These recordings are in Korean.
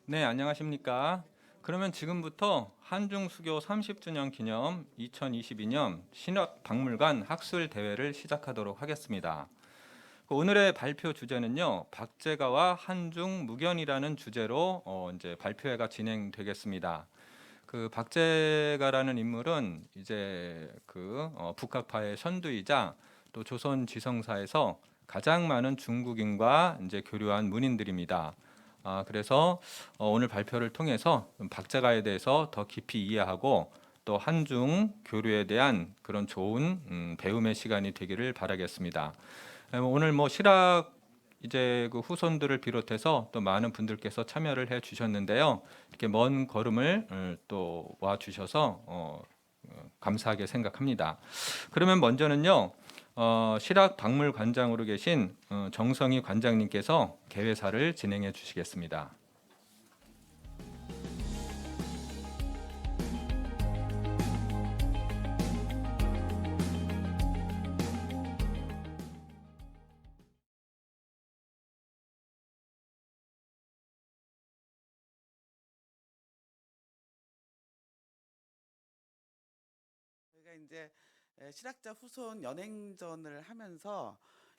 네, 안녕하십니까. 그러면 지금부터 한중수교 30주년 기념 2022년 신학박물관 학술 대회를 시작하도록 하겠습니다. 오늘의 발표 주제는요, 박제가와 한중무견이라는 주제로 이제 발표회가 진행되겠습니다. 그 박제가라는 인물은 이제 북학파의 선두이자 또 조선 지성사에서 가장 많은 중국인과 이제 교류한 문인들입니다. 그래서 오늘 발표를 통해서 박제가에 대해서 더 깊이 이해하고 또 한중 교류에 대한 그런 좋은 배움의 시간이 되기를 바라겠습니다. 오늘 뭐 실학 이제 그 후손들을 비롯해서 또 많은 분들께서 참여를 해 주셨는데요. 이렇게 먼 걸음을 또 와 주셔서 감사하게 생각합니다. 그러면 먼저는요. 실학 박물관장으로 계신 정성희 관장님께서 개회사를 진행해 주시겠습니다. 저희가 이제 실학자 후손 연행전을 하면서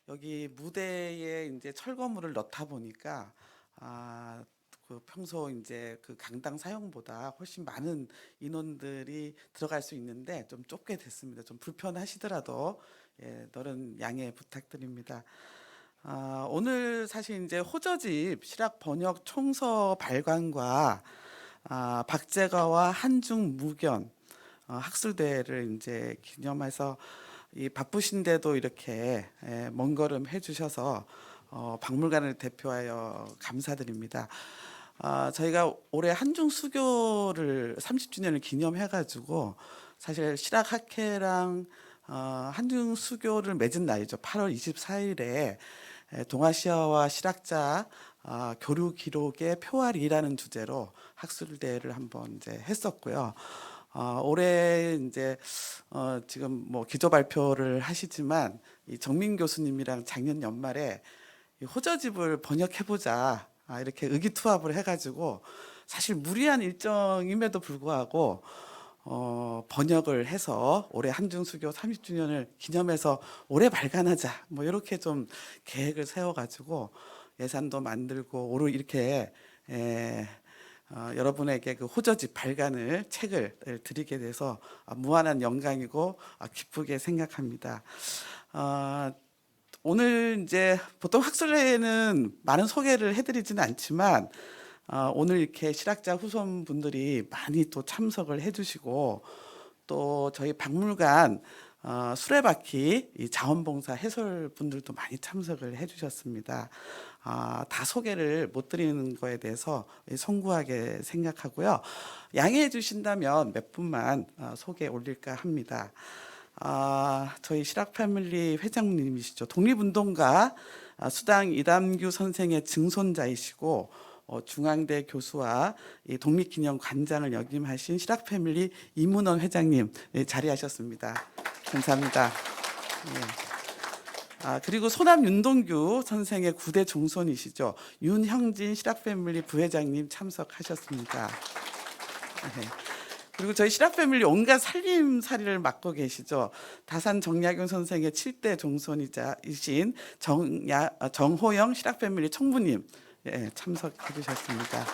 여기 무대에 이제 철거물을 넣다 보니까 그 평소 이제 그 강당 사용보다 훨씬 많은 인원들이 들어갈 수 있는데 좀 좁게 됐습니다. 좀 불편하시더라도 너른 양해 부탁드립니다. 오늘 사실 이제 호저집 실학 번역 총서 발간과 박제가와 한중 무견 학술대회를 이제 기념해서 이 바쁘신데도 이렇게 먼 걸음 해주셔서 박물관을 대표하여 감사드립니다. 저희가 올해 한중 수교를 30주년을 기념해가지고 사실 실학학회랑 한중 수교를 맺은 날이죠. 8월 24일에 동아시아와 실학자 교류 기록의 표활이라는 주제로 학술대회를 한번 이제 했었고요. 올해 이제 지금 뭐 기조 발표를 하시지만 이 정민 교수님이랑 작년 연말에 이 호저집을 번역해보자 이렇게 의기투합을 해가지고 사실 무리한 일정임에도 불구하고 번역을 해서 올해 한중수교 30주년을 기념해서 올해 발간하자 뭐 이렇게 좀 계획을 세워가지고 예산도 만들고 오늘 이렇게 여러분에게 그 호저집 발간을 책을 드리게 돼서 무한한 영광이고 기쁘게 생각합니다. 오늘 이제 보통 학술회에는 많은 소개를 해드리지는 않지만 오늘 이렇게 실학자 후손분들이 많이 또 참석을 해주시고 또 저희 박물관 수레바퀴 이 자원봉사 해설분들도 많이 참석을 해주셨습니다. 다 소개를 못 드리는 거에 대해서 송구하게 생각하고요. 양해해 주신다면 몇 분만 소개 올릴까 합니다. 저희 실학 패밀리 회장님이시죠. 독립운동가 수당 이담규 선생의 증손자이시고 중앙대 교수와 이 독립기념관장을 역임하신 실학 패밀리 이문원 회장님 자리하셨습니다. 감사합니다. 그리고 소남 윤동규 선생의 9대 종손이시죠. 윤형진 실학 패밀리 부회장님 참석하셨습니다. 네. 그리고 저희 실학 패밀리 온갖 살림살이를 맡고 계시죠. 다산 정약용 선생의 7대 종손이신 정호영 실학 패밀리 총무님 참석해 주셨습니다.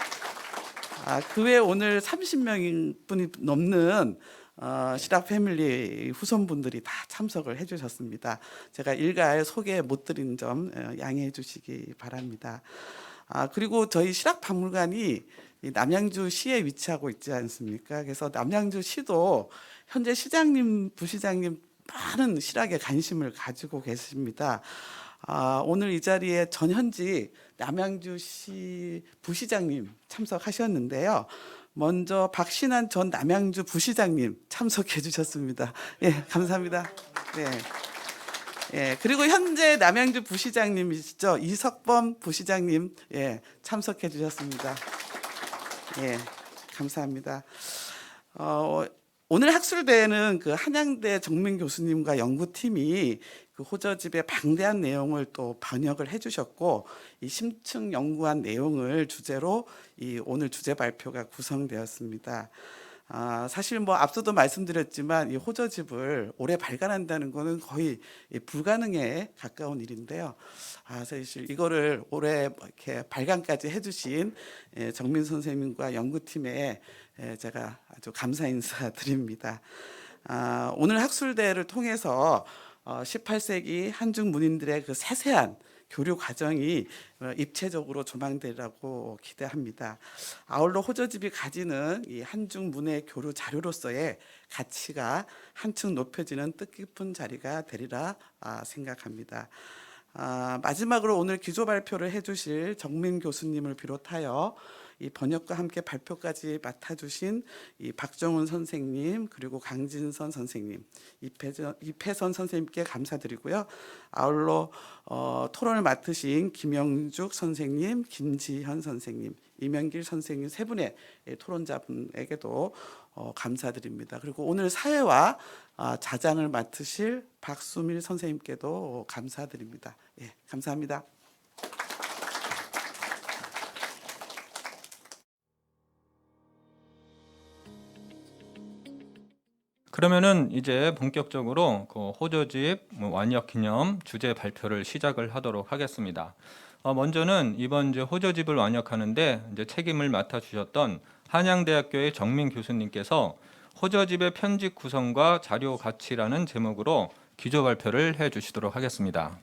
그 외에 오늘 30명 분이 넘는 실학 패밀리 후손분들이 다 참석을 해주셨습니다. 제가 일괄 소개 못 드린 점 양해해 주시기 바랍니다. 그리고 저희 실학 박물관이 남양주시에 위치하고 있지 않습니까? 그래서 남양주시도 현재 시장님, 부시장님 많은 실학에 관심을 가지고 계십니다. 오늘 이 자리에 전현지 남양주시 부시장님 참석하셨는데요. 먼저 박신환 전 남양주 부시장님 참석해 주셨습니다. 예, 감사합니다. 네. 예, 그리고 현재 남양주 부시장님이시죠. 이석범 부시장님 참석해 주셨습니다. 예, 감사합니다. 오늘 학술대회는 그 한양대 정민 교수님과 연구팀이 그 호저집의 방대한 내용을 또 번역을 해주셨고, 이 심층 연구한 내용을 주제로 이 오늘 주제 발표가 구성되었습니다. 사실 뭐 앞서도 말씀드렸지만 이 호저집을 올해 발간한다는 것은 거의 불가능에 가까운 일인데요. 사실 이거를 올해 이렇게 발간까지 해주신 정민 선생님과 연구팀에 제가 아주 감사 인사드립니다. 오늘 학술대회를 통해서 18세기 한중 문인들의 그 세세한 교류 과정이 입체적으로 조망되리라고 기대합니다. 아울러 호저집이 가지는 이 한중 문의 교류 자료로서의 가치가 한층 높여지는 뜻깊은 자리가 되리라 생각합니다. 마지막으로 오늘 기조 발표를 해주실 정민 교수님을 비롯하여 이 번역과 함께 발표까지 맡아주신 이 박정훈 선생님, 그리고 강진선 선생님, 이패선 선생님께 감사드리고요. 아울러 토론을 맡으신 김영죽 선생님, 김지현 선생님, 이명길 선생님 세 분의 토론자분에게도 감사드립니다. 그리고 오늘 사회와 자장을 맡으실 박수밀 선생님께도 감사드립니다. 예, 감사합니다. 그러면은 이제 본격적으로 그 호저집 완역 기념 주제 발표를 시작을 하도록 하겠습니다. 먼저는 이번 이제 호저집을 완역하는데 이제 책임을 맡아 주셨던 한양대학교의 정민 교수님께서 호저집의 편집 구성과 자료 가치라는 제목으로 기조 발표를 해 주시도록 하겠습니다.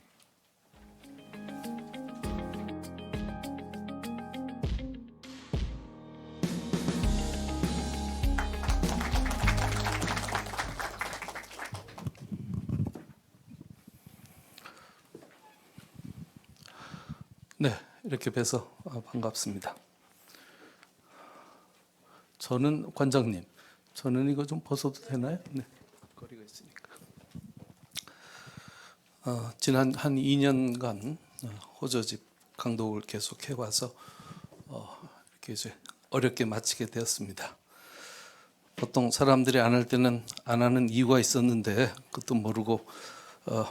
네, 이렇게 뵈서 반갑습니다. 저는 관장님, 저는 이거 좀 벗어도 되나요? 네, 거리가 있으니까. 지난 한 2년간 호저집 강독을 계속 해와서 이렇게 이제 어렵게 마치게 되었습니다. 보통 사람들이 안 할 때는 안 하는 이유가 있었는데 그것도 모르고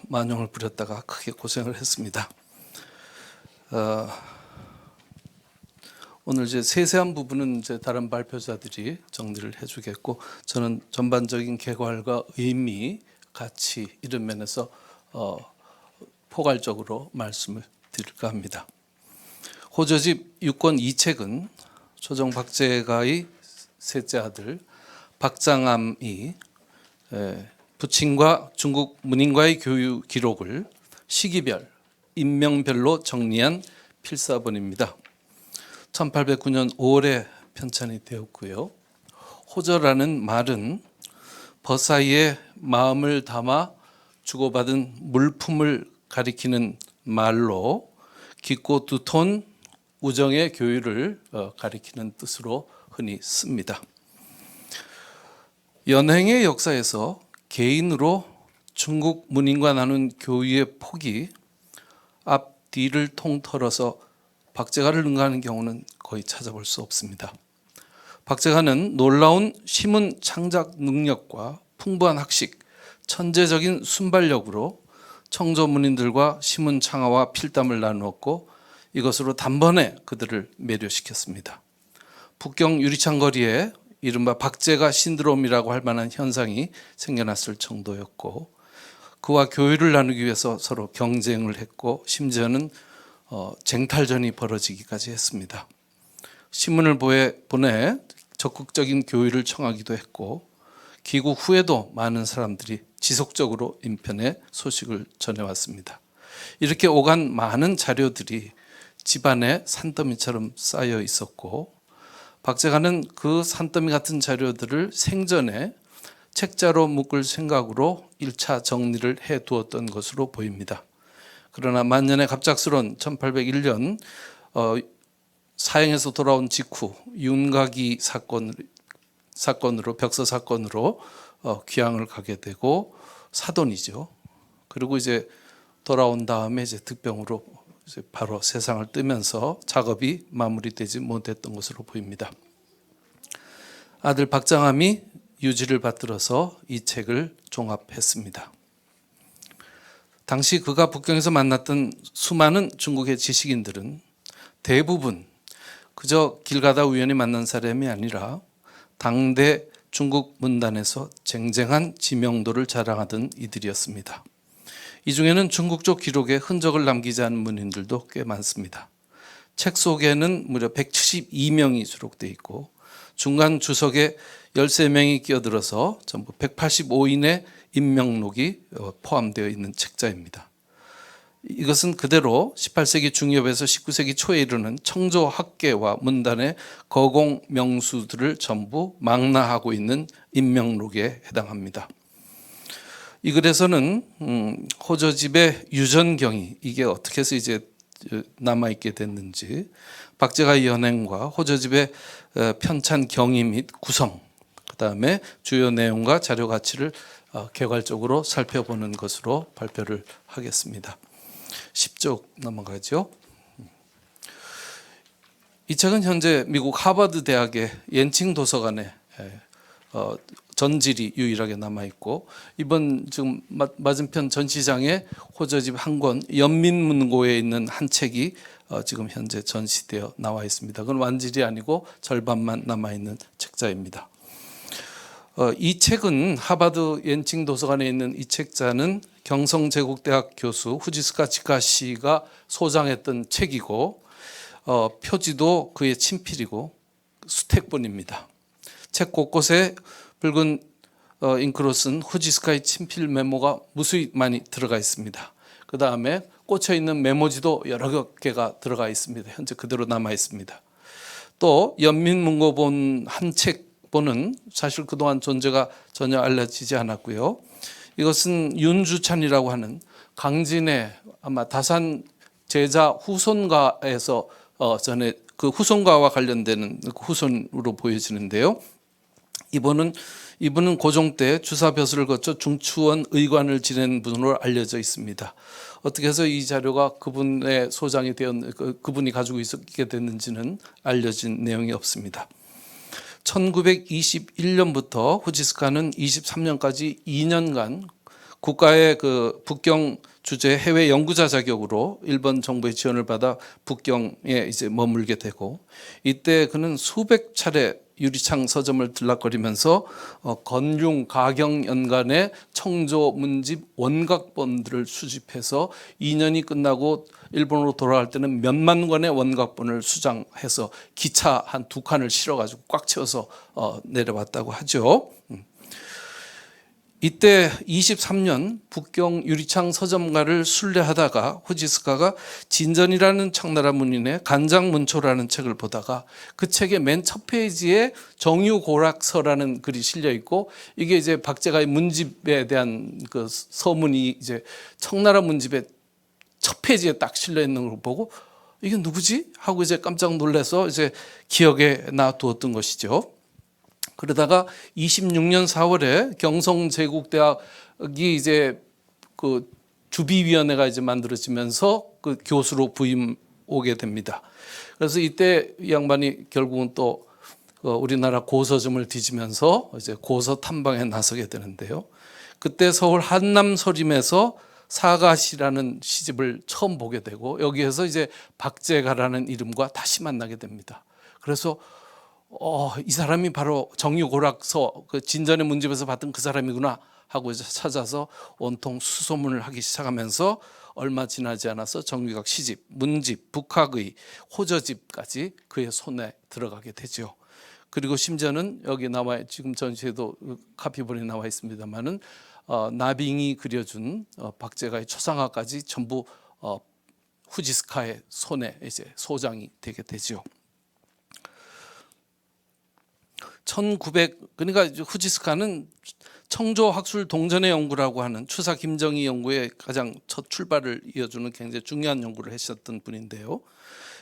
만용을 부렸다가 크게 고생을 했습니다. 오늘 이제 세세한 부분은 이제 다른 발표자들이 정리를 해주겠고, 저는 전반적인 개괄과 의미, 가치 이런 면에서 포괄적으로 말씀을 드릴까 합니다. 호저집 6권 2책은 초정 박제가의 셋째 아들 박장암이 부친과 중국 문인과의 교류 기록을 시기별 인명별로 정리한 필사본입니다. 1809년 5월에 편찬이 되었고요. 호저라는 말은 버사이의 마음을 담아 주고받은 물품을 가리키는 말로 깊고 두터운 우정의 교류를 가리키는 뜻으로 흔히 씁니다. 연행의 역사에서 개인으로 중국 문인과 나눈 교류의 폭이 앞뒤를 통틀어서 박제가를 능가하는 경우는 거의 찾아볼 수 없습니다. 박제가는 놀라운 시문 창작 능력과 풍부한 학식, 천재적인 순발력으로 청조 문인들과 시문 창화와 필담을 나누었고, 이것으로 단번에 그들을 매료시켰습니다. 북경 유리창 거리에 이른바 박제가 신드롬이라고 할 만한 현상이 생겨났을 정도였고, 그와 교류를 나누기 위해서 서로 경쟁을 했고, 심지어는 쟁탈전이 벌어지기까지 했습니다. 신문을 보내 적극적인 교류를 청하기도 했고, 귀국 후에도 많은 사람들이 지속적으로 인편에 소식을 전해왔습니다. 이렇게 오간 많은 자료들이 집안에 산더미처럼 쌓여 있었고, 박제가는 그 산더미 같은 자료들을 생전에 책자로 묶을 생각으로 1차 정리를 해두었던 것으로 보입니다. 그러나 만년의 갑작스러운 1801년 사형에서 돌아온 직후 윤가기 사건으로 벽서 사건으로 귀향을 가게 되고, 사돈이죠. 그리고 이제 돌아온 다음에 이제 득병으로 이제 바로 세상을 뜨면서 작업이 마무리되지 못했던 것으로 보입니다. 아들 박장암이 유지를 받들어서 이 책을 종합했습니다. 당시 그가 북경에서 만났던 수많은 중국의 지식인들은 대부분 그저 길 가다 우연히 만난 사람이 아니라 당대 중국 문단에서 쟁쟁한 지명도를 자랑하던 이들이었습니다. 이 중에는 중국적 기록에 흔적을 남기지 않은 문인들도 꽤 많습니다. 책 속에는 무려 172명이 수록되어 있고 중간 주석에 13명이 끼어들어서 전부 185인의 임명록이 포함되어 있는 책자입니다. 이것은 그대로 18세기 중엽에서 19세기 초에 이르는 청조 학계와 문단의 거공 명수들을 전부 망라하고 있는 임명록에 해당합니다. 이 글에서는 호저집의 유전경이 이게 어떻게 해서 이제 남아 있게 됐는지, 박제가의 연행과 호저집의 편찬 경위 및 구성, 그다음에 주요 내용과 자료 가치를 개괄적으로 살펴보는 것으로 발표를 하겠습니다. 10쪽 넘어가죠. 이 책은 현재 미국 하버드 대학의 옌칭 도서관에 전집이 유일하게 남아 있고, 이번 지금 맞은편 전시장에 호저집 한 권 연민문고에 있는 한 책이 지금 현재 전시되어 나와 있습니다. 그건 완질이 아니고 절반만 남아 있는 책자입니다. 이 책은 하버드 옌칭 도서관에 있는 이 책자는 경성제국대학 교수 후지스카 지카시가 소장했던 책이고, 표지도 그의 친필이고 수택본입니다. 책 곳곳에 붉은 잉크로 쓴 후지스카의 친필 메모가 무수히 많이 들어가 있습니다. 그 다음에 꽂혀 있는 메모지도 여러 개가 들어가 있습니다. 현재 그대로 남아 있습니다. 또 연민문고본 한 책본은 사실 그동안 존재가 전혀 알려지지 않았고요. 이것은 윤주찬이라고 하는 강진의 아마 다산 제자 후손가에서 전에 그 후손가와 관련되는 후손으로 보여지는데요. 이분은 고종 때 주사벼슬을 거쳐 중추원 의관을 지낸 분으로 알려져 있습니다. 어떻게 해서 이 자료가 그분의 소장이 그분이 가지고 있게 됐는지는 알려진 내용이 없습니다. 1921년부터 후지스카는 23년까지 2년간 국가의 그 북경 주재 해외 연구자 자격으로 일본 정부의 지원을 받아 북경에 이제 머물게 되고, 이때 그는 수백 차례 유리창 서점을 들락거리면서 건융 가경 연간의 청조 문집 원각본들을 수집해서 2년이 끝나고 일본으로 돌아갈 때는 몇만 권의 원각본을 수장해서 기차 한 2칸을 실어가지고 꽉 채워서 내려왔다고 하죠. 이때 23년 북경 유리창 서점가를 순례하다가 후지스카가 진전이라는 청나라 문인의 간장문초라는 책을 보다가 그 책의 맨 첫 페이지에 정유고락서라는 글이 실려 있고, 이게 이제 박제가의 문집에 대한 그 서문이 이제 청나라 문집의 첫 페이지에 딱 실려 있는 걸 보고 이게 누구지? 하고 이제 깜짝 놀라서 이제 기억에 놔두었던 것이죠. 그러다가 26년 4월에 경성제국대학이 이제 그 주비위원회가 이제 만들어지면서 그 교수로 부임 오게 됩니다. 그래서 이때 이 양반이 결국은 또 우리나라 고서점을 뒤지면서 이제 고서 탐방에 나서게 되는데요. 그때 서울 한남서림에서 사가시라는 시집을 처음 보게 되고, 여기에서 이제 박제가라는 이름과 다시 만나게 됩니다. 그래서 이 사람이 바로 정유고락서 그 진전의 문집에서 봤던 그 사람이구나 하고 이제 찾아서 온통 수소문을 하기 시작하면서 얼마 지나지 않아서 정유각 시집, 문집, 북학의, 호저집까지 그의 손에 들어가게 되죠. 그리고 심지어는 여기 나와 지금 전시에도 카피본이 나와 있습니다만은 나빙이 그려준 박제가의 초상화까지 전부 후지스카의 손에 이제 소장이 되게 되죠. 그러니까 후지스카는 청조학술 동전의 연구라고 하는 추사 김정희 연구의 가장 첫 출발을 이어주는 굉장히 중요한 연구를 하셨던 분인데요.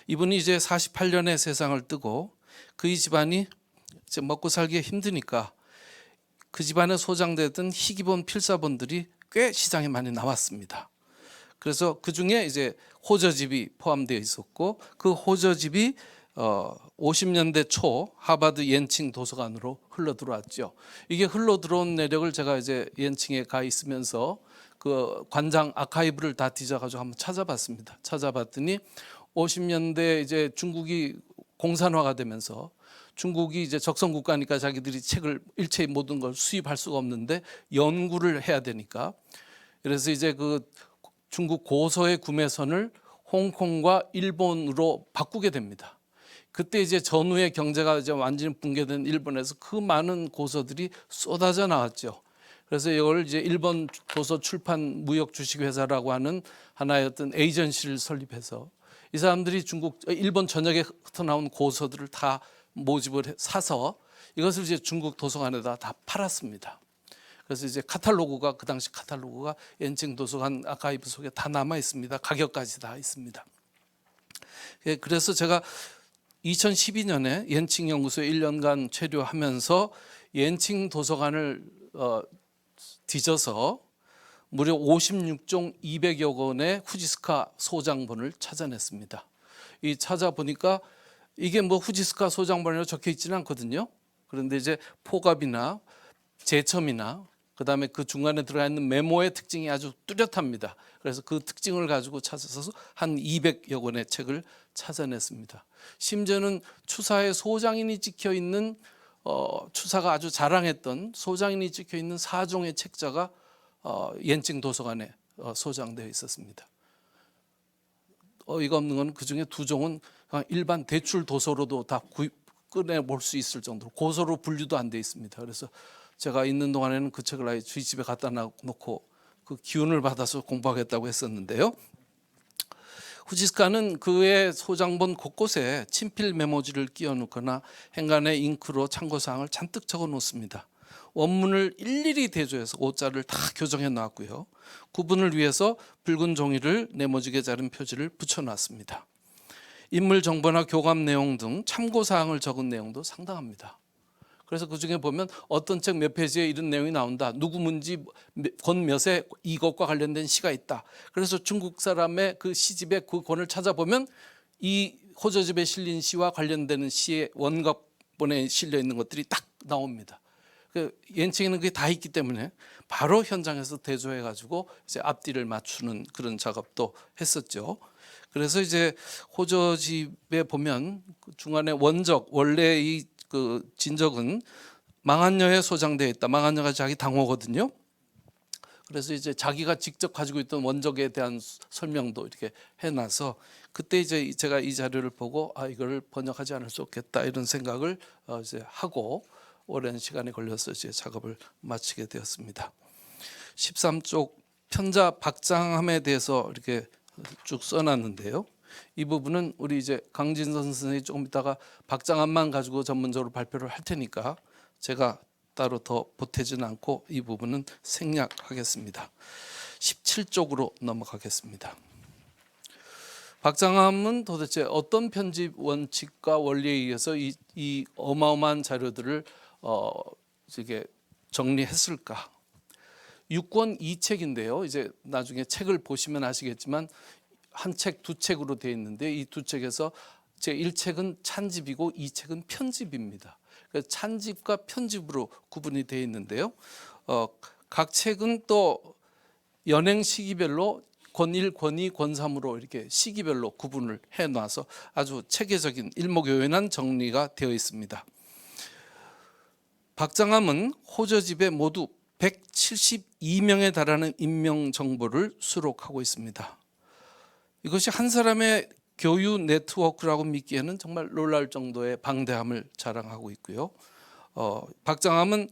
이분이 이제 48년에 세상을 뜨고 그의 집안이 이제 먹고 살기 힘드니까 그 집안에 소장되던 희귀본 필사본들이 꽤 시장에 많이 나왔습니다. 그래서 그 중에 이제 호저집이 포함되어 있었고, 그 호저집이 50년대 초 하버드 옌칭 도서관으로 흘러 들어왔죠. 이게 흘러 들어온 내력을 제가 이제 옌칭에 가 있으면서 그 관장 아카이브를 다 뒤져가지고 한번 찾아봤습니다. 찾아봤더니 50년대 이제 중국이 공산화가 되면서 중국이 이제 적성 국가니까 자기들이 책을 일체의 모든 걸 수입할 수가 없는데 연구를 해야 되니까, 그래서 이제 그 중국 고서의 구매선을 홍콩과 일본으로 바꾸게 됩니다. 그때 이제 전후의 경제가 이제 완전히 붕괴된 일본에서 그 많은 고서들이 쏟아져 나왔죠. 그래서 이걸 이제 일본 도서 출판 무역 주식 회사라고 하는 하나의 어떤 에이전시를 설립해서 이 사람들이 일본 전역에 흩어나온 고서들을 다 모집을 사서 이것을 이제 중국 도서관에다 다 팔았습니다. 그래서 이제 카탈로그가 그 당시 카탈로그가 옌칭 도서관 아카이브 속에 다 남아 있습니다. 가격까지 다 있습니다. 그래서 제가 2012년에 옌칭 연구소에 1년간 체류하면서 옌칭 도서관을 뒤져서 무려 56종 200여 권의 후지스카 소장본을 찾아냈습니다. 이 찾아보니까 이게 뭐 후지스카 소장본이라고 적혀 있지는 않거든요. 그런데 이제 포갑이나 제첨이나 그다음에 그 중간에 들어가 있는 메모의 특징이 아주 뚜렷합니다. 그래서 그 특징을 가지고 찾아서 한 200여 권의 책을 찾아냈습니다. 심지어는 추사의 소장인이 찍혀 있는 추사가 아주 자랑했던 소장인이 찍혀 있는 4종의 책자가 옌칭 도서관에 소장되어 있었습니다. 어이가 없는 건 그중에 2종은 일반 대출 도서로도 다 꺼내볼 수 있을 정도로 고서로 분류도 안 돼 있습니다. 그래서 제가 있는 동안에는 그 책을 아예 저희 집에 갖다 놓고 그 기운을 받아서 공부하겠다고 했었는데요. 후지스카는 그의 소장본 곳곳에 친필 메모지를 끼워 놓거나 행간에 잉크로 참고사항을 잔뜩 적어 놓습니다. 원문을 일일이 대조해서 오자를 다 교정해 놨고요. 구분을 위해서 붉은 종이를 네모지게 자른 표지를 붙여 놨습니다. 인물 정보나 교감 내용 등 참고사항을 적은 내용도 상당합니다. 그래서 그중에 보면 어떤 책 몇 페이지에 이런 내용이 나온다. 누구 문지 권 몇에 이것과 관련된 시가 있다. 그래서 중국 사람의 그 시집의 그 권을 찾아보면 이 호저집에 실린 시와 관련되는 시의 원각본에 실려 있는 것들이 딱 나옵니다. 그 옌칭에는 그게 다 있기 때문에 바로 현장에서 대조해 가지고 이제 앞뒤를 맞추는 그런 작업도 했었죠. 그래서 이제 호저집에 보면 중간에 원적 원래 그 진적은 망한녀에 소장되어 있다. 망한녀가 자기 당호거든요. 그래서 이제 자기가 직접 가지고 있던 원적에 대한 설명도 이렇게 해놔서 그때 이제 제가 이 자료를 보고 이걸 번역하지 않을 수 없겠다 이런 생각을 이제 하고 오랜 시간이 걸려서 이제 작업을 마치게 되었습니다. 13쪽 편자 박장함에 대해서 이렇게 쭉 써놨는데요. 이 부분은 우리 이제 강진선 선생님이 조금 있다가 박장함만 가지고 전문적으로 발표를 할 테니까 제가 따로 더 보태지는 않고 이 부분은 생략하겠습니다. 17쪽으로 넘어가겠습니다. 박장함은 도대체 어떤 편집 원칙과 원리에 의해서 이 어마어마한 자료들을 이게 정리했을까? 6권 2책인데요. 이제 나중에 책을 보시면 아시겠지만 한 책, 2책으로 되어 있는데 이 2책에서 제 1책은 찬집이고 2책은 편집입니다. 그래서 찬집과 편집으로 구분이 되어 있는데요. 각 책은 또 연행 시기별로 권 1, 권 2, 권 3으로 이렇게 시기별로 구분을 해놔서 아주 체계적인 일목요연한 정리가 되어 있습니다. 박장함은 호저집에 모두 172명에 달하는 인명 정보를 수록하고 있습니다. 이것이 한 사람의 교유 네트워크라고 믿기에는 정말 놀랄 정도의 방대함을 자랑하고 있고요. 박장함은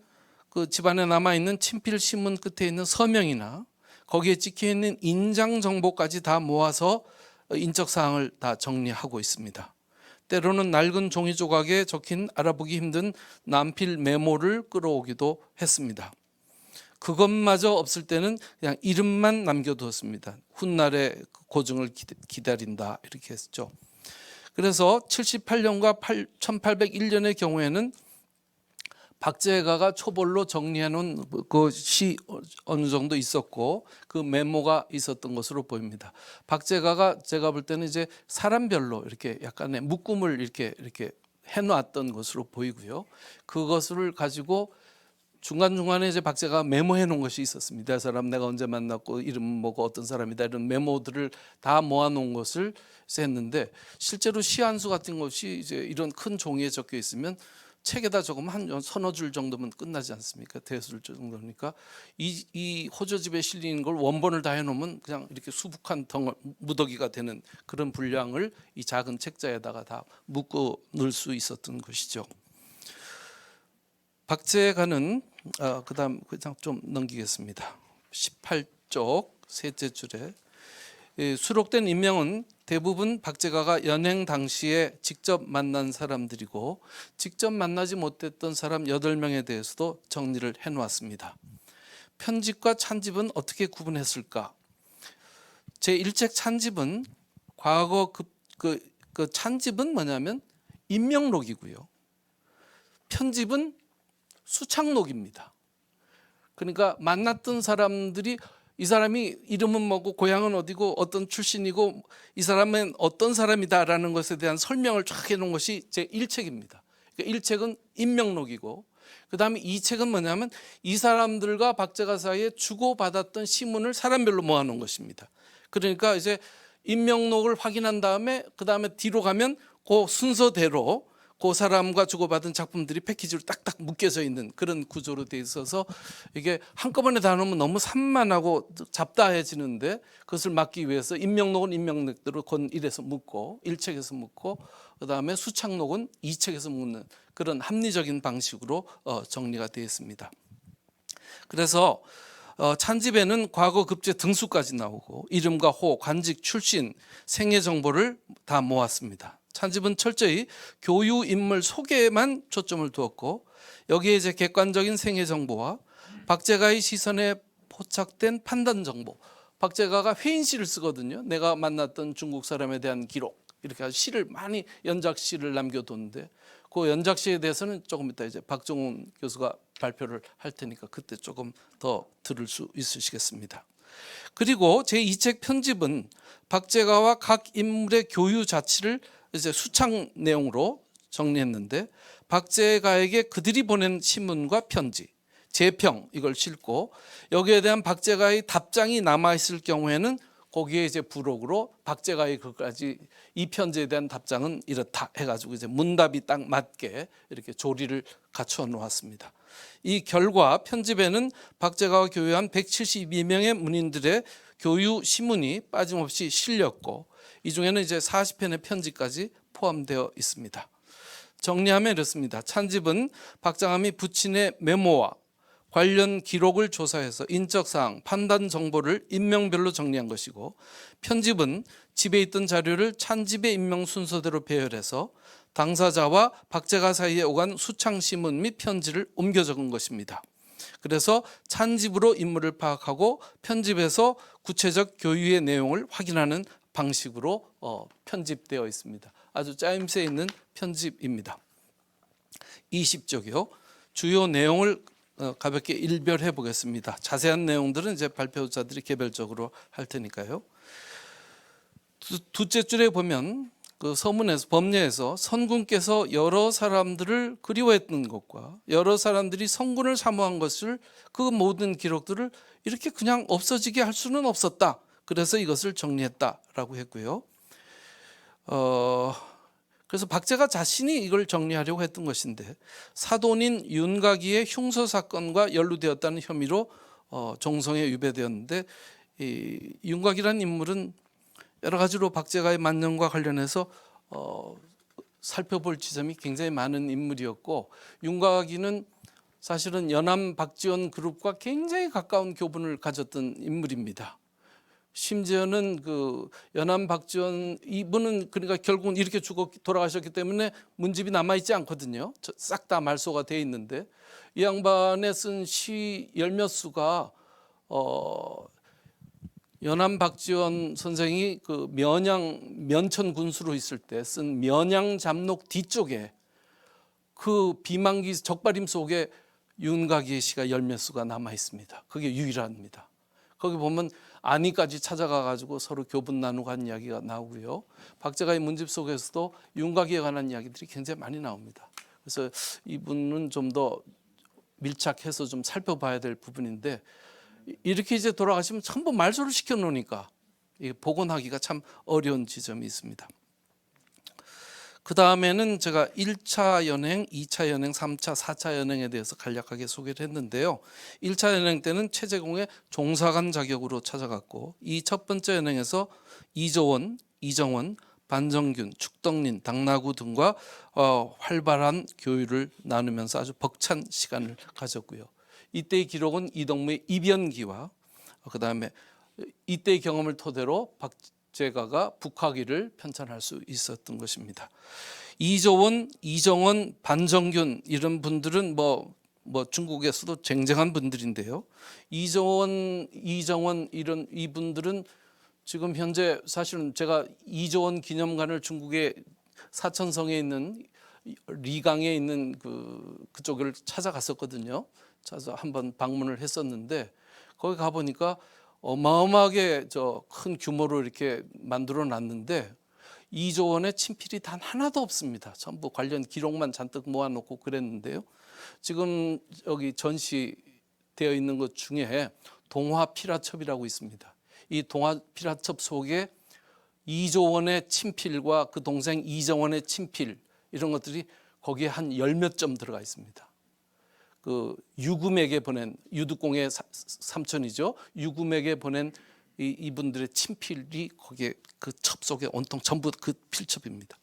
그 집안에 남아있는 친필 신문 끝에 있는 서명이나 거기에 찍혀있는 인장 정보까지 다 모아서 인적 사항을 다 정리하고 있습니다. 때로는 낡은 종이 조각에 적힌 알아보기 힘든 남필 메모를 끌어오기도 했습니다. 그것마저 없을 때는 그냥 이름만 남겨두었습니다. 훗날의 고증을 기다린다 이렇게 했죠. 그래서 78년과 1801년의 경우에는 박제가가 초벌로 정리해놓은 그 시 어느 정도 있었고 그 메모가 있었던 것으로 보입니다. 박제가가 제가 볼 때는 이제 사람별로 이렇게 약간의 묶음을 이렇게 해놨던 것으로 보이고요. 그것을 가지고 중간중간에 이제 박제가 메모해 놓은 것이 있었습니다. 이 사람 내가 언제 만났고 이름 뭐고 어떤 사람이다 이런 메모들을 다 모아 놓은 것을 했는데 실제로 시 한 수 같은 것이 이제 이런 큰 종이에 적혀 있으면 책에다 적으면 한 서너 줄 정도면 끝나지 않습니까? 대술 정도니까 이 호저집에 실리는 걸 원본을 다 해놓으면 그냥 이렇게 수북한 무더기가 되는 그런 분량을 이 작은 책자에다가 다 묶어 넣을 수 있었던 것이죠. 박제가는 그다음 그냥 좀 넘기겠습니다. 18쪽 셋째 줄에 수록된 인명은 대부분 박제가가 연행 당시에 직접 만난 사람들이고 직접 만나지 못했던 사람 8명에 대해서도 정리를 해놓았습니다. 편집과 찬집은 어떻게 구분했을까? 제1책 찬집은 과거 그 찬집은 뭐냐면 인명록이고요. 편집은 수창록입니다. 그러니까 만났던 사람들이 이 사람이 이름은 뭐고 고향은 어디고 어떤 출신이고 이 사람은 어떤 사람이다라는 것에 대한 설명을 쫙 해놓은 것이 제1책입니다. 그러니까 1책은 인명록이고 그다음에 2책은 뭐냐면 이 사람들과 박제가 사이에 주고받았던 신문을 사람별로 모아놓은 것입니다. 그러니까 이제 인명록을 확인한 다음에 그다음에 뒤로 가면 그 순서대로 그 사람과 주고받은 작품들이 패키지로 딱딱 묶여져 있는 그런 구조로 돼 있어서 이게 한꺼번에 다 놓으면 너무 산만하고 잡다해지는데 그것을 막기 위해서 인명록은 인명록대로 권 1에서 묶고 1책에서 묶고 그다음에 수창록은 2책에서 묶는 그런 합리적인 방식으로 정리가 되어 있습니다. 그래서 찬집에는 과거 급제 등수까지 나오고 이름과 호, 관직, 출신, 생애 정보를 다 모았습니다. 찬집은 철저히 교유 인물 소개에만 초점을 두었고 여기에 이제 객관적인 생애 정보와 박제가의 시선에 포착된 판단 정보. 박제가가 회인시를 쓰거든요. 내가 만났던 중국 사람에 대한 기록 이렇게 시를 많이 연작시를 남겨뒀는데 그 연작시에 대해서는 조금 이따 이제 박종훈 교수가 발표를 할 테니까 그때 조금 더 들을 수 있으시겠습니다. 그리고 제2책 편집은 박제가와 각 인물의 교유 자치를 이제 수창 내용으로 정리했는데 박제가에게 그들이 보낸 신문과 편지, 재평 이걸 싣고 여기에 대한 박제가의 답장이 남아 있을 경우에는 거기에 이제 부록으로 박제가의 그까지 이 편지에 대한 답장은 이렇다 해가지고 이제 문답이 딱 맞게 이렇게 조리를 갖춰 놓았습니다. 이 결과 편집에는 박제가와 교유한 172명의 문인들의 교유 신문이 빠짐없이 실렸고 이 중에는 이제 40편의 편지까지 포함되어 있습니다. 정리하면 이렇습니다. 찬집은 박장함이 부친의 메모와 관련 기록을 조사해서 인적사항, 판단 정보를 인명별로 정리한 것이고 편집은 집에 있던 자료를 찬집의 인명 순서대로 배열해서 당사자와 박제가 사이에 오간 수창신문 및 편지를 옮겨 적은 것입니다. 그래서 찬집으로 인물을 파악하고 편집에서 구체적 교유의 내용을 확인하는 방식으로 편집되어 있습니다. 아주 짜임새 있는 편집입니다. 20쪽이요. 주요 내용을 가볍게 일별해 보겠습니다. 자세한 내용들은 이제 발표자들이 개별적으로 할 테니까요. 두째 줄에 보면 그 서문에서 법례에서 선군께서 여러 사람들을 그리워했던 것과 여러 사람들이 성군을 사모한 것을 그 모든 기록들을 이렇게 그냥 없어지게 할 수는 없었다. 그래서 이것을 정리했다라고 했고요. 그래서 박제가 자신이 이걸 정리하려고 했던 것인데 사돈인 윤가기의 흉서 사건과 연루되었다는 혐의로 종성에 유배되었는데 이 윤가기라는 인물은 여러 가지로 박제가의 만년과 관련해서 살펴볼 지점이 굉장히 많은 인물이었고 윤가기는 사실은 연암 박지원 그룹과 굉장히 가까운 교분을 가졌던 인물입니다. 심지어는 그 연암 박지원 이분은 그러니까 결국은 이렇게 죽어 돌아가셨기 때문에 문집이 남아 있지 않거든요. 싹 다 말소가 돼 있는데 이 양반의 쓴 시 열몇 수가 연암 박지원 선생이 그 면천 군수로 있을 때 쓴 면양 잡록 뒤쪽에 그 비만기 적발임 속에 윤가기의 시가 열몇 수가 남아 있습니다. 그게 유일합니다. 거기 보면 안희까지 찾아가 가지고 서로 교분 나누고 한 이야기가 나오고요. 박재가의 문집 속에서도 윤가기에 관한 이야기들이 굉장히 많이 나옵니다. 그래서 이분은 좀 더 밀착해서 좀 살펴봐야 될 부분인데, 이렇게 이제 돌아가시면 전부 말소를 시켜 놓으니까 복원하기가 참 어려운 지점이 있습니다. 그 다음에는 제가 1차 연행, 2차 연행, 3차, 4차 연행에 대해서 간략하게 소개를 했는데요. 1차 연행 때는 최재공의 종사관 자격으로 찾아갔고, 이 첫 번째 연행에서 이조원, 이정원, 반정균, 축덕린, 당나구 등과 활발한 교류를 나누면서 아주 벅찬 시간을 가졌고요. 이때의 기록은 이동무의 이변기와 그 다음에 이때의 경험을 토대로 박재가가 북화기를 편찬할 수 있었던 것입니다. 이조원, 이정원, 반정균 이런 분들은 뭐 중국에서도 쟁쟁한 분들인데요. 이조원, 이정원 이런 이분들은 지금 현재 사실은 제가 이조원 기념관을 중국의 사천성에 있는 리강에 있는 그쪽을 찾아갔었거든요. 찾아 한번 방문을 했었는데, 거기 가 보니까 어마어마하게 큰 규모로 이렇게 만들어 놨는데 이조원의 친필이 단 하나도 없습니다. 전부 관련 기록만 잔뜩 모아놓고 그랬는데요. 지금 여기 전시되어 있는 것 중에 동화필화첩이라고 있습니다. 이 동화필화첩 속에 이조원의 친필과 그 동생 이정원의 친필 이런 것들이 거기에 한 열몇 점 들어가 있습니다. 그 유금에게 보낸, 유득공의 삼촌이죠. 유금에게 보낸 이분들의 친필이 거기에 그 첩 속에 온통 전부 그 필첩입니다.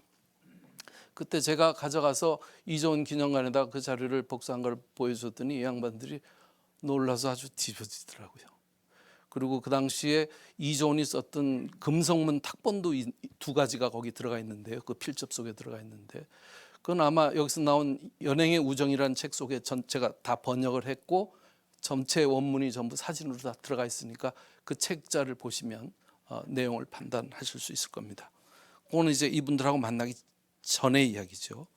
그때 제가 가져가서 이조원 기념관에다 그 자료를 복사한 걸 보여줬더니 이 양반들이 놀라서 아주 뒤집어지더라고요. 그리고 그 당시에 이조원이 썼던 금성문 탁본도 두 가지가 거기 들어가 있는데요. 그 필첩 속에 들어가 있는데, 그건 아마 여기서 나온 연행의 우정이라는 책 속에 제가 다 번역을 했고 전체 원문이 전부 사진으로 다 들어가 있으니까 그 책자를 보시면 내용을 판단하실 수 있을 겁니다. 그거는 이제 이분들하고 만나기 전의 이야기죠.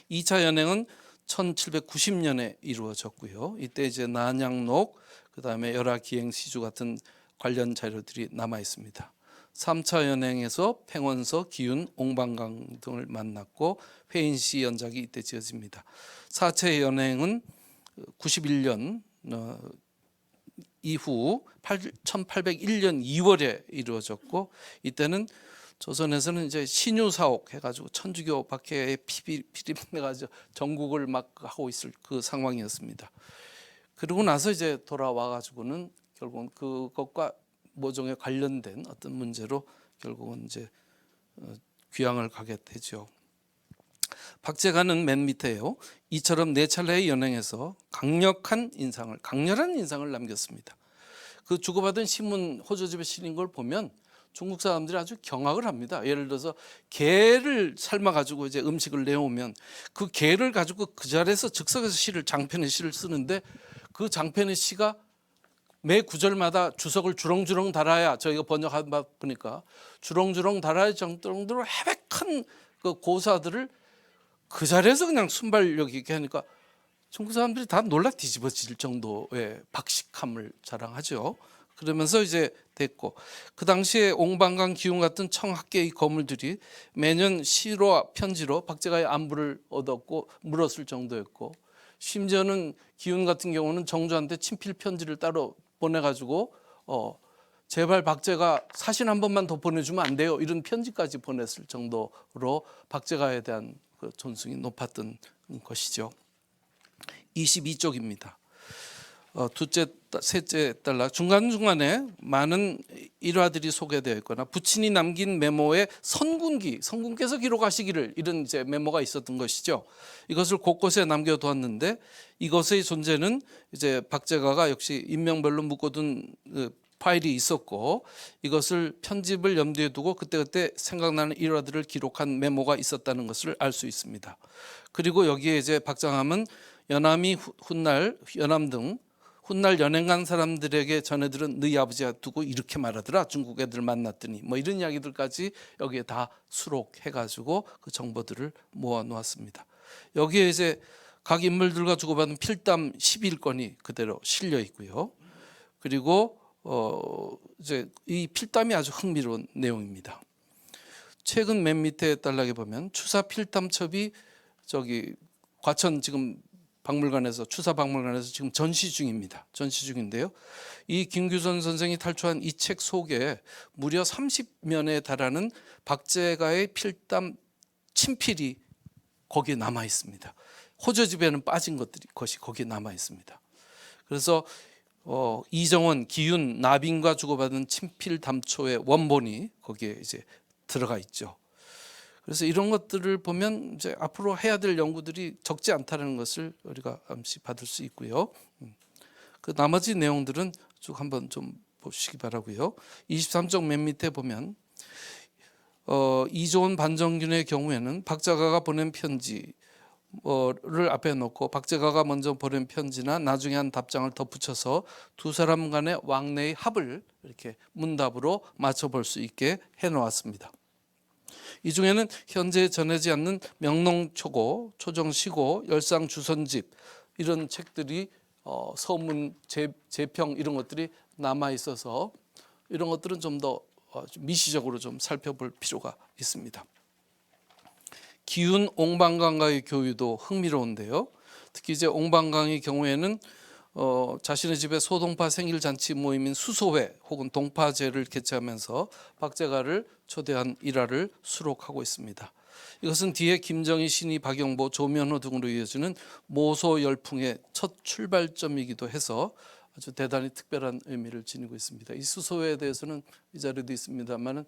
2차 연행은 1790년에 이루어졌고요. 이때 이제 난양록, 그다음에 열하기행시주 같은 관련 자료들이 남아 있습니다. 3차 연행에서 팽원서, 기윤, 옹방강 등을 만났고 회인시 연작이 이때 지어집니다. 4차 연행은 91년 이후 1801년 2월에 이루어졌고, 이때는 조선에서는 이제 신유사옥 해가지고 천주교 박해에 피립해가지고 전국을 막 하고 있을 그 상황이었습니다. 그러고 나서 이제 돌아와가지고는 결국은 그것과 모종에 관련된 어떤 문제로 결국은 이제 귀향을 가게 되죠. 박재가는 맨 밑에요. 이처럼 네 차례의 연행에서 강력한 인상을, 강렬한 인상을 남겼습니다. 그 주고받은 신문 호조집에 실린 걸 보면 중국 사람들이 아주 경악을 합니다. 예를 들어서 게를 삶아가지고 이제 음식을 내오면 그 게를 가지고 그 자리에서 즉석에서 시를, 장편의 시를 쓰는데, 그 장편의 시가 매 구절마다 주석을 주렁주렁 달아야, 저희가 번역한 바 보니까 주렁주렁 달아야 정도로 해백한 그 고사들을 그 자리에서 그냥 순발력 있게 하니까 중국 사람들이 다 놀라 뒤집어질 정도의 박식함을 자랑하죠. 그러면서 이제 됐고, 그 당시에 옹방강, 기운 같은 청학계의 거물들이 매년 시로 편지로 박재가의 안부를 얻었고 물었을 정도였고, 심지어는 기운 같은 경우는 정조한테 친필 편지를 따로 보내가지고 제발 박재가 사신 한 번만 더 보내주면 안 돼요, 이런 편지까지 보냈을 정도로 박재가에 대한 그 존중이 높았던 것이죠. 22쪽입니다. 둘째, 셋째 달락 중간중간에 많은 일화들이 소개되어 있거나 부친이 남긴 메모에 선군께서 기록하시기를, 이런 이제 메모가 있었던 것이죠. 이것을 곳곳에 남겨두었는데, 이것의 존재는 이제 박재가가 역시 인명별로 묶어둔 파일이 있었고, 이것을 편집을 염두에 두고 그때그때 생각나는 일화들을 기록한 메모가 있었다는 것을 알 수 있습니다. 그리고 여기에 이제 박장함은 연암이 훗날, 연암 등 훗날 연행 간 사람들에게 전해들은 너희 아버지가 두고 이렇게 말하더라, 중국 애들 만났더니, 뭐 이런 이야기들까지 여기에 다 수록해가지고 그 정보들을 모아 놓았습니다. 여기에 이제 각 인물들과 주고받은 필담 11건이 그대로 실려 있고요. 그리고 이제 이 필담이 아주 흥미로운 내용입니다. 최근 맨 밑에 딸락에 보면 추사 필담첩이 저기 과천 지금 박물관에서 추사 박물관에서 지금 전시 중입니다. 전시 중인데요. 이 김규선 선생이 탈초한 이 책 속에 무려 30면에 달하는 박제가의 필담 친필이 거기에 남아 있습니다. 호저집에는 빠진 것이 거기에 남아 있습니다. 그래서 이정원, 기윤, 나빈과 주고받은 친필 담초의 원본이 거기에 이제 들어가 있죠. 그래서 이런 것들을 보면 이제 앞으로 해야 될 연구들이 적지 않다는 것을 우리가 암시 받을 수 있고요. 그 나머지 내용들은 쭉 한번 좀 보시기 바라고요. 23쪽 맨 밑에 보면 이조원 반정균의 경우에는 박작가가 보낸 편지를 앞에 놓고 박작가가 먼저 보낸 편지나 나중에 한 답장을 덧붙여서 두 사람 간의 왕래의 합을 이렇게 문답으로 맞춰볼 수 있게 해놓았습니다. 이 중에는 현재 전하지 않는 명농초고, 초정시고, 열상주선집 이런 책들이 서문, 재평 이런 것들이 남아 있어서 이런 것들은 좀 더 미시적으로 좀 살펴볼 필요가 있습니다. 기윤 옹방강가의 교유도 흥미로운데요. 특히 이제 옹방강의 경우에는 자신의 집에 소동파 생일잔치 모임인 수소회 혹은 동파제를 개최하면서 박제가를 초대한 일화를 수록하고 있습니다. 이것은 뒤에 김정희, 신이, 박영보, 조면호 등으로 이어지는 모소 열풍의 첫 출발점이기도 해서 아주 대단히 특별한 의미를 지니고 있습니다. 이 수소회에 대해서는 이 자료도 있습니다만은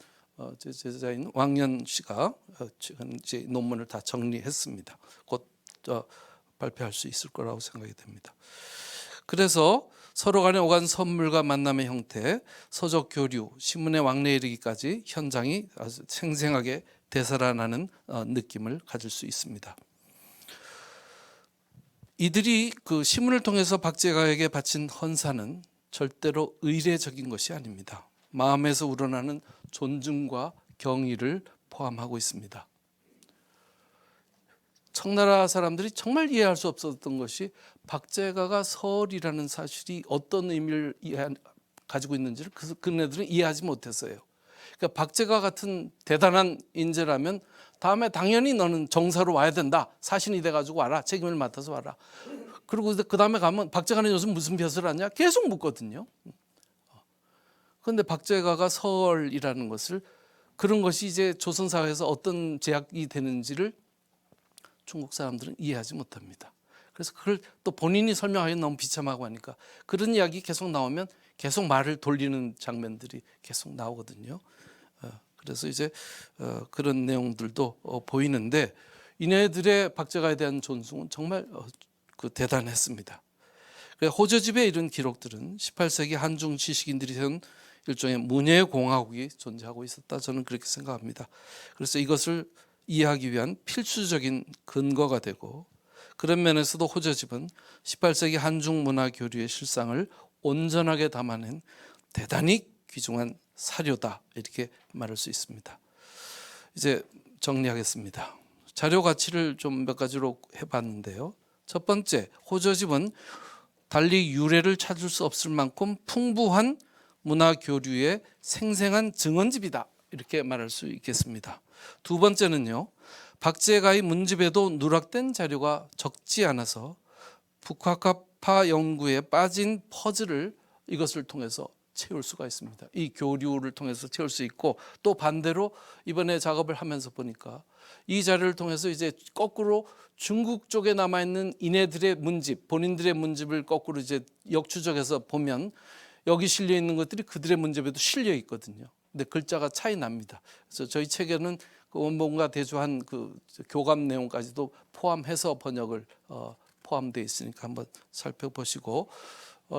제 제자인 왕년 씨가 최근 제 논문을 다 정리했습니다. 곧 발표할 수 있을 거라고 생각이 됩니다. 그래서 서로 간에 오간 선물과 만남의 형태, 서적 교류, 신문의 왕래에 이르기까지 현장이 아주 생생하게 되살아나는 느낌을 가질 수 있습니다. 이들이 그 신문을 통해서 박제가에게 바친 헌사는 절대로 의례적인 것이 아닙니다. 마음에서 우러나는 존중과 경의를 포함하고 있습니다. 청나라 사람들이 정말 이해할 수 없었던 것이 박제가가 서얼이라는 사실이 어떤 의미를 가지고 있는지를 그네들은 이해하지 못했어요. 그러니까 박제가 같은 대단한 인재라면 다음에 당연히 너는 정사로 와야 된다. 사신이 돼가지고 와라. 책임을 맡아서 와라. 그리고 그 다음에 가면 박제가는 요즘 무슨 벼슬 하냐? 계속 묻거든요. 그런데 박제가가 서얼이라는 것을 그런 것이 이제 조선 사회에서 어떤 제약이 되는지를 중국 사람들은 이해하지 못합니다. 그래서 그걸 또 본인이 설명하기 너무 비참하고 하니까 그런 이야기 계속 나오면 계속 말을 돌리는 장면들이 계속 나오거든요. 그래서 이제 그런 내용들도 보이는데 이네들의 박제가에 대한 존중은 정말 대단했습니다. 호저집의 이런 기록들은 18세기 한중 지식인들이 세운 일종의 문예공화국이 존재하고 있었다. 저는 그렇게 생각합니다. 그래서 이것을 이해하기 위한 필수적인 근거가 되고 그런 면에서도 호저집은 18세기 한중 문화 교류의 실상을 온전하게 담아낸 대단히 귀중한 사료다 이렇게 말할 수 있습니다. 이제 정리하겠습니다. 자료 가치를 좀 몇 가지로 해봤는데요. 첫 번째, 호저집은 달리 유래를 찾을 수 없을 만큼 풍부한 문화 교류의 생생한 증언집이다 이렇게 말할 수 있겠습니다. 두 번째는요, 박제가의 문집에도 누락된 자료가 적지 않아서 북학파 연구에 빠진 퍼즐을 이것을 통해서 채울 수가 있습니다. 이 교류를 통해서 채울 수 있고 또 반대로 이번에 작업을 하면서 보니까 이 자료를 통해서 이제 거꾸로 중국 쪽에 남아 있는 이네들의 문집, 본인들의 문집을 거꾸로 이제 역추적해서 보면 여기 실려 있는 것들이 그들의 문집에도 실려 있거든요. 근데 글자가 차이 납니다. 그래서 저희 책에는 그 원본과 대조한 그 교감 내용까지도 포함해서 번역을 포함되어 있으니까 한번 살펴보시고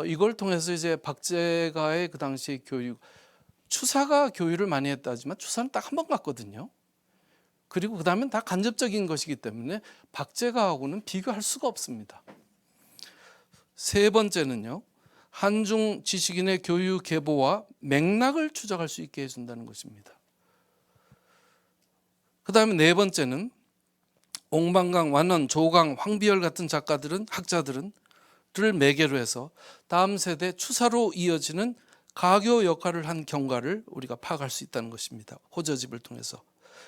이걸 통해서 이제 박제가의 그 당시의 교육, 추사가 교육을 많이 했다지만 추사는 딱 한 번 갔거든요. 그리고 그 다음엔 다 간접적인 것이기 때문에 박제가하고는 비교할 수가 없습니다. 세 번째는요, 한중 지식인의 교육 계보와 맥락을 추적할 수 있게 해준다는 것입니다. 그 다음에 네 번째는 옥만강, 완원, 조강, 황비열 같은 학자들은 를 매개로 해서 다음 세대 추사로 이어지는 가교 역할을 한 경과를 우리가 파악할 수 있다는 것입니다. 호저집을 통해서.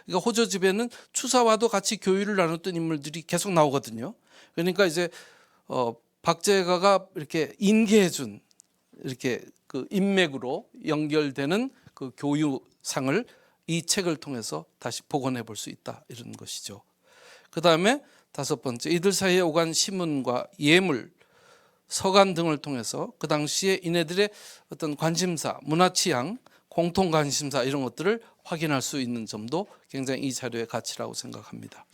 그러니까 호저집에는 추사와도 같이 교류를 나눴던 인물들이 계속 나오거든요. 그러니까 이제 박제가가 이렇게 인계해준 이렇게 그 인맥으로 연결되는 그 교유상을 이 책을 통해서 다시 복원해 볼 수 있다, 이런 것이죠. 그 다음에 5번째, 이들 사이에 오간 시문과 예물, 서간 등을 통해서 그 당시에 이네들의 어떤 관심사, 문화 취향, 공통 관심사 이런 것들을 확인할 수 있는 점도 굉장히 이 자료의 가치라고 생각합니다.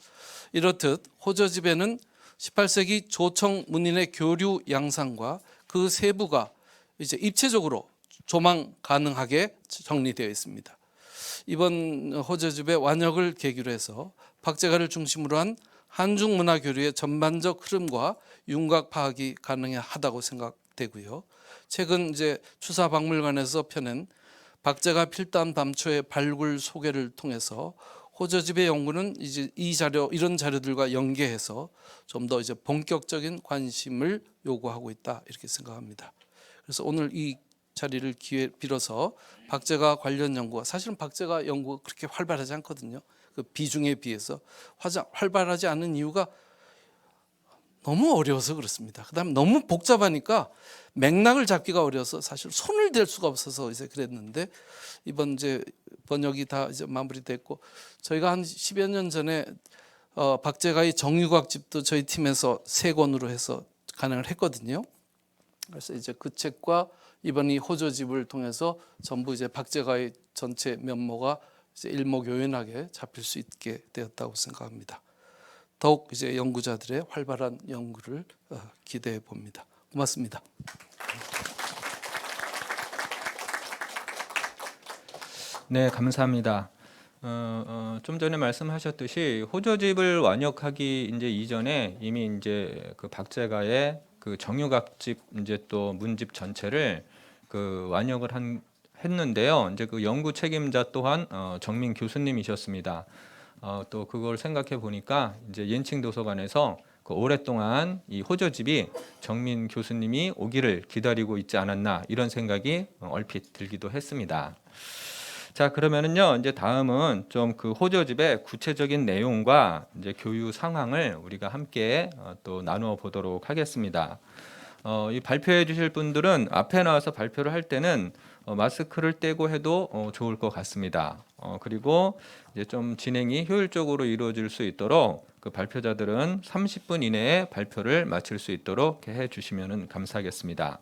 이렇듯 호저집에는 18세기 조청 문인의 교류 양상과 그 세부가 이제 입체적으로 조망 가능하게 정리되어 있습니다. 이번 호저집의 완역을 계기로 해서 박제가를 중심으로 한 한중 문화 교류의 전반적 흐름과 윤곽 파악이 가능하다고 생각되고요. 최근 이제 추사박물관에서 펴낸 박제가 필담 담초의 발굴 소개를 통해서 호저집의 연구는 이제 이런 자료들과 연계해서 좀 더 이제 본격적인 관심을 요구하고 있다, 이렇게 생각합니다. 그래서 오늘 이 자리를 빌어서 박제가 관련 연구가, 사실은 박제가 연구가 그렇게 활발하지 않거든요. 그 비중에 비해서 활발하지 않은 이유가 너무 어려워서 그렇습니다. 그다음에 너무 복잡하니까 맥락을 잡기가 어려워서 사실 손을 댈 수가 없어서 이제 그랬는데, 이번 이제 번역이 다 이제 마무리됐고, 저희가 한 10여 년 전에 박제가의 정유각집도 저희 팀에서 3권으로 해서 간행을 했거든요. 그래서 이제 그 책과 이번 이 호저집을 통해서 전부 이제 박제가의 전체 면모가 이제 일목요연하게 잡힐 수 있게 되었다고 생각합니다. 더욱 이제 연구자들의 활발한 연구를 기대해 봅니다. 고맙습니다. 네, 감사합니다. 좀 전에 말씀하셨듯이 호저집을 완역하기 이제 이전에 이미 이제 그 박제가의 그 정유각집 이제 또 문집 전체를 그 완역을 했는데요. 이제 그 연구 책임자 또한 정민 교수님이셨습니다. 또 그걸 생각해 보니까 이제 연칭 도서관에서 그 오랫동안 이 호저집이 정민 교수님이 오기를 기다리고 있지 않았나, 이런 생각이 얼핏 들기도 했습니다. 자, 그러면은요, 이제 다음은 좀 그 호저집의 구체적인 내용과 이제 교유 상황을 우리가 함께 또 나누어 보도록 하겠습니다. 이 발표해 주실 분들은 앞에 나와서 발표를 할 때는 마스크를 떼고 해도 좋을 것 같습니다. 그리고 이제 좀 진행이 효율적으로 이루어질 수 있도록 그 발표자들은 30분 이내에 발표를 마칠 수 있도록 해 주시면 감사하겠습니다.